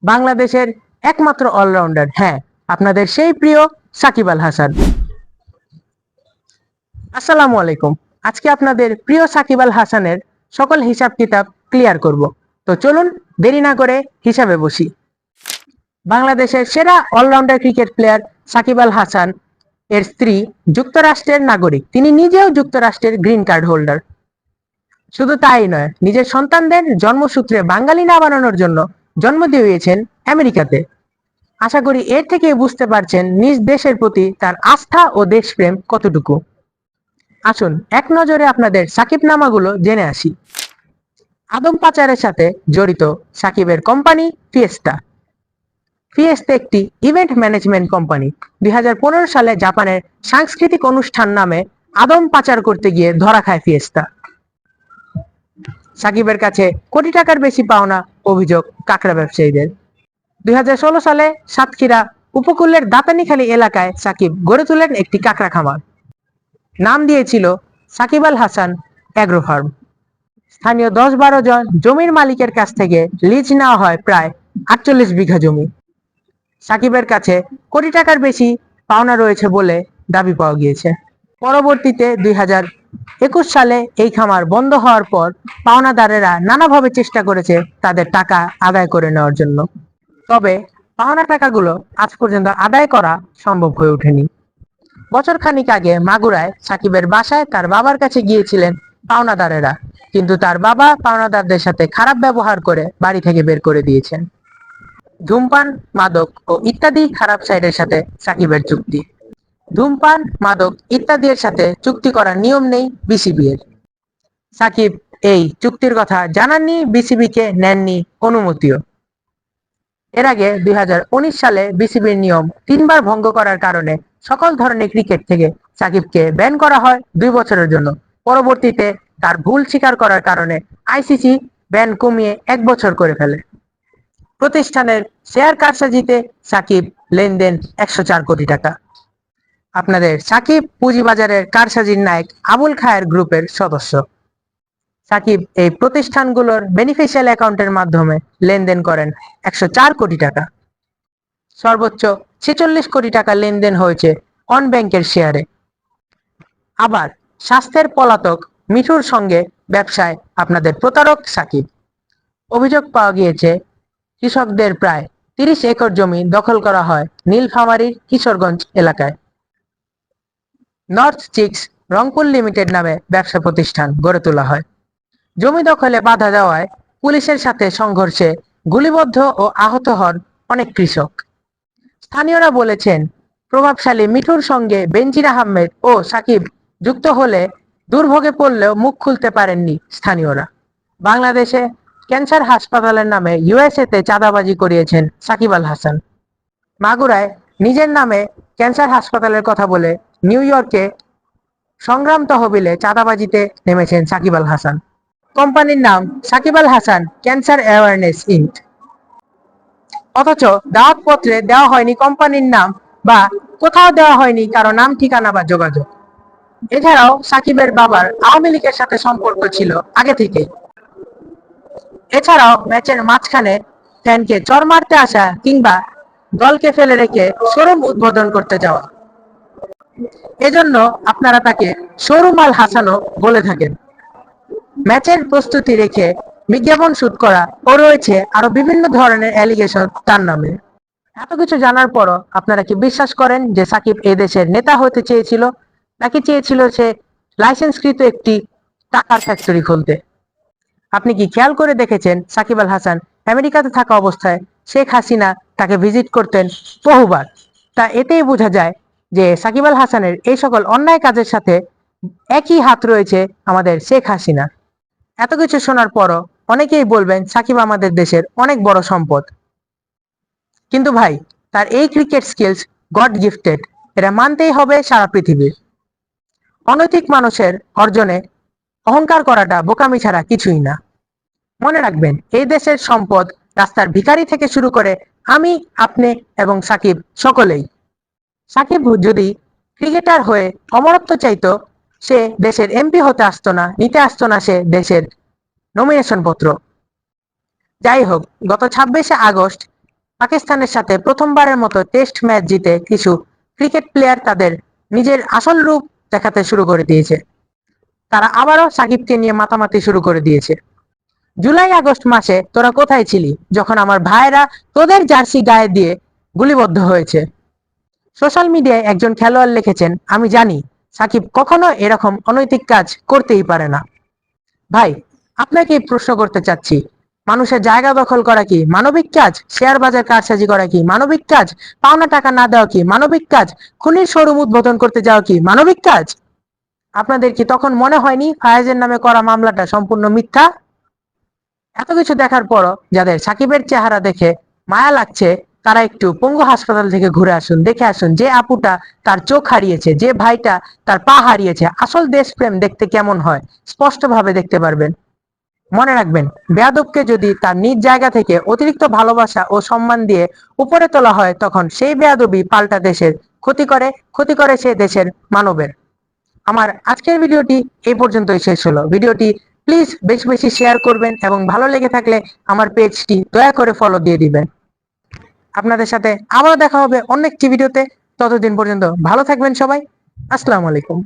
বাংলাদেশের একমাত্র অলরাউন্ডার, হ্যাঁ, আপনাদের সেই প্রিয় সাকিব আল হাসান। আসসালামু আলাইকুম। আজকে আপনাদের প্রিয় সাকিব আল হাসানের সকল হিসাব কিতাব ক্লিয়ার করব। তো চলুন দেরি না করে হিসাবে বসি। বাংলাদেশের সেরা allrounder cricket player Shakib Al Hasan এর স্ত্রী যুক্তরাষ্ট্রের নাগরিক, তিনি নিজেও যুক্তরাষ্ট্রের গ্রিন কার্ড হোল্ডার। শুধু তাই নয়, নিজের সন্তানদের জন্মসূত্রে বাঙালি না বানানোর জন্য জন্ম দিয়েছেন আমেরিকাতে। আশা করি এর থেকে বুঝতে পারছেন নিজ দেশের প্রতি তার আস্থা ও দেশপ্রেম কতটুকু। আসুন এক নজরে আপনাদের সাকিব নামাগুলো জেনে আসি। আদম পাচারের সাথে জড়িত সাকিবের কোম্পানি ফিয়েস্তা। ফিয়েস্তা একটি ইভেন্ট ম্যানেজমেন্ট কোম্পানি। 2015 সালে জাপানের সাংস্কৃতিক অনুষ্ঠান নামে আদম পাচার করতে গিয়ে ধরা খায় ফিয়েস্তা। সাকিবের কাছে কোটি টাকার বেশি পাওনা অভিযোগ কাঁকড়া ব্যবসায়ীদের। 2016 সালে সাতক্ষীরা উপকূলের দাতানিখালী এলাকায় সাকিব গড়ে তোলেন একটি কাঁকড়া খামার। নাম দিয়েছিল সাকিব আল হাসান অ্যাগ্রো ফার্ম। স্থানীয় 10-12 জন জমির মালিকের কাছ থেকে লিজ নেওয়া হয় প্রায় 48 বিঘা জমি। সাকিবের কাছে কোটি টাকার বেশি পাওনা রয়েছে বলে দাবি পাওয়া গিয়েছে। পরবর্তীতে 2021 সালে এই খামার বন্ধ হওয়ার পর পাওনাদারেরা নানাভাবে চেষ্টা করেছে তাদের টাকা আদায় করে নেওয়ার জন্য, তবে পাওনা টাকাগুলো আজ পর্যন্ত আদায় করা সম্ভব হয়ে ওঠেনি। বছর খানিক আগে মাগুরায় সাকিবের বাসায় তার বাবার কাছে গিয়েছিলেন পাওনাদারেরা, কিন্তু তার বাবা পাওনাদারদের সাথে খারাপ ব্যবহার করে বাড়ি থেকে বের করে দিয়েছেন। ধূমপান, মাদক ও ইত্যাদি খারাপ সাইডের সাথে সাকিবের চুক্তি। ধূমপান, মাদক ইত্যাদির সাথে চুক্তি করার নিয়ম নেই বিসিবি এর। সাকিব এই চুক্তির কথা জানাননি বিসিবিকে, নেননি অনুমতিও। এর আগে 2019 সালে বিসিবির নিয়ম 3বার ভঙ্গ করার কারণে সকল ধরনের ক্রিকেট থেকে সাকিবকে ব্যান করা হয় 2 বছরের জন্য। পরবর্তীতে তার ভুল স্বীকার করার কারণে আইসিসি ব্যান কমিয়ে 1 বছর করে ফেলে। প্রতিষ্ঠানের শেয়ার কারসাজিতে সাকিব লেনদেন 104 কোটি টাকা। আপনাদের সাকিব পুঁজিবাজারের কারসাজির নায়ক আবুল খায়ের গ্রুপের সদস্য। সাকিব এই প্রতিষ্ঠানগুলোর বেনিফিশিয়াল অ্যাকাউন্টের মাধ্যমে লেনদেন করেন 104 কোটি টাকা। সর্বোচ্চ 46 কোটি টাকা লেনদেন হয়েছে অন ব্যাংকের শেয়ারে। আবার স্বাস্থ্যের পলাতক মিঠুর সঙ্গে ব্যবসায় আপনাদের প্রতারক সাকিব। অভিযোগ পাওয়া গিয়েছে কৃষকদের প্রায় 30 একর জমি দখল করা হয় নীলফামারীর কিশোরগঞ্জ এলাকায়। নর্থ চিক্স রংপুর লিমিটেড নামে ব্যবসা প্রতিষ্ঠান গড়ে তোলা হয়। জমি দখলে বাধা দেওয়ায় পুলিশের সাথে সংঘর্ষে গুলিবদ্ধ ও আহত হন অনেক কৃষক। স্থানীয়রা বলেছেন প্রভাবশালী মিঠুর সঙ্গে বেনজির আহমেদ ও সাকিব যুক্ত হলে দুর্ভোগে পড়লেও মুখ খুলতে পারেননি স্থানীয়রা। বাংলাদেশে ক্যান্সার হাসপাতালের নামে ইউএসএতে চাঁদাবাজি করিয়েছেন সাকিব আল হাসান। মাগুরায় নিজের নামে ক্যান্সার হাসপাতালের কথা বলে নিউ ইয়র্কে সংগ্রাম তহবিলে চাঁদাবাজিতে নেমেছেন সাকিব আল হাসান। কোম্পানির নাম Shakib Al Hasan cancer awareness ink. অথচ দাওয়াতপত্রে দেওয়া হয়নি কোম্পানির নাম, বা কোথাও দেওয়া হয়নি কারো নাম, ঠিকানা বা যোগাযোগ। এছাড়াও সাকিবের বাবার আওয়ামী লীগের সাথে সম্পর্ক ছিল আগে থেকে। এছাড়াও ম্যাচের মাঝখানে ফ্যানকে চড় মারতে আসা কিংবা দলকে ফেলে রেখে শোরুম উদ্বোধন করতে যাওয়া, এজন্য আপনারা তাকে শোরুম আল হাসানও বলে থাকেন। ম্যাচের প্রস্তুতি রেখে বিজ্ঞাপন শুট করা ও রয়েছে আরো বিভিন্ন ধরনের অ্যালিগেশন তার নামে। এত কিছু জানার পরও আপনারা কি বিশ্বাস করেন যে সাকিব এই দেশের নেতা হতে চেয়েছিল, নাকি চেয়েছিল সে লাইসেন্সকৃত একটি টাকার ফ্যাক্টরি খুলতে? আপনি কি খেয়াল করে দেখেছেন সাকিব আল হাসান আমেরিকাতে থাকা অবস্থায় শেখ হাসিনা তাকে ভিজিট করতেন বহুবার? তা এতেই বোঝা যায় যে সাকিব আল হাসানের এই সকল অন্যায় কাজের সাথে একই হাত রয়েছে আমাদের শেখ হাসিনা। এত কিছু শোনার পরও অনেকেই বলবেন সাকিব আমাদের দেশের অনেক বড় সম্পদ, কিন্তু ভাই তার এই ক্রিকেট স্কিলস গড গিফটেড, এটা মানতেই হবে সারা পৃথিবীর। অনৈতিক মানুষের অর্জনে অহংকার করাটা বোকামি ছাড়া কিছুই না। মনে রাখবেন, এই দেশের সম্পদ রাস্তার ভিখারি থেকে শুরু করে আমি, আপনি এবং সাকিব সকলেই। সাকিব যদি ক্রিকেটার হয়ে অমরত্ব চাইতো, সে দেশের এমপি হতে আসতো না, নিতে আসতো না সে দেশের নমিনেশন পত্র। যাই হোক, গত 26শে আগস্ট পাকিস্তানের সাথে প্রথমবারের মতো টেস্ট ম্যাচ জিতে কিছু ক্রিকেট প্লেয়ার তাদের নিজের আসল রূপ দেখাতে শুরু করে দিয়েছে। তারা আবারও সাকিবকে নিয়ে মাতামাতি শুরু করে দিয়েছে। জুলাই আগস্ট মাসে তোরা কোথায় ছিলি যখন আমার ভাইরা তোদের জার্সি গায়ে দিয়ে গুলিবদ্ধ হয়েছে? সোশ্যাল মিডিয়ায় একজন খেলোয়াড় লিখেছেন, আমি জানি সাকিব কখনো এরকম অনৈতিক কাজ করতেই পারে না। ভাই, আপনাকে প্রশ্ন করতে চাচ্ছি, মানুষের জায়গা দখল করা কি মানবিক কাজ? শেয়ার বাজার কারসাজি করা কি মানবিক কাজ? পাওনা টাকা না দেওয়া কি মানবিক কাজ? খুনির শোরুম উদ্বোধন করতে যাওয়া কি মানবিক কাজ? আপনাদের কি তখন মনে হয়নি ফায়েজের নামে করা মামলাটা সম্পূর্ণ মিথ্যা? এত কিছু দেখার পরও যাদের সাকিবের চেহারা দেখে মায়া লাগছে, তারা একটু পঙ্গু হাসপাতাল থেকে ঘুরে আসুন, দেখে আসুন যে আপুটা তার চোখ হারিয়েছে, যে ভাইটা তার পা হারিয়েছে, আসল দেশপ্রেম দেখতে কেমন হয় স্পষ্টভাবে দেখতে পারবেন। মনে রাখবেন, বেয়াদবকে যদি তার নিজ জায়গা থেকে অতিরিক্ত ভালোবাসা ও সম্মান দিয়ে উপরে তোলা হয়, তখন সেই বেয়াদবি পাল্টা দেশের ক্ষতি করে সে দেশের মানবের। আমার আজকের ভিডিওটি এই পর্যন্তই শেষ হলো। ভিডিওটি প্লিজ বেশি বেশি শেয়ার করবেন এবং ভালো লেগে থাকলে আমার পেজটি দয়া করে ফলো দিয়ে দিবেন। আপনাদের সাথে আবারও দেখা হবে অন্য একটি ভিডিওতে। ততদিন পর্যন্ত ভালো থাকবেন সবাই। আসসালামু আলাইকুম।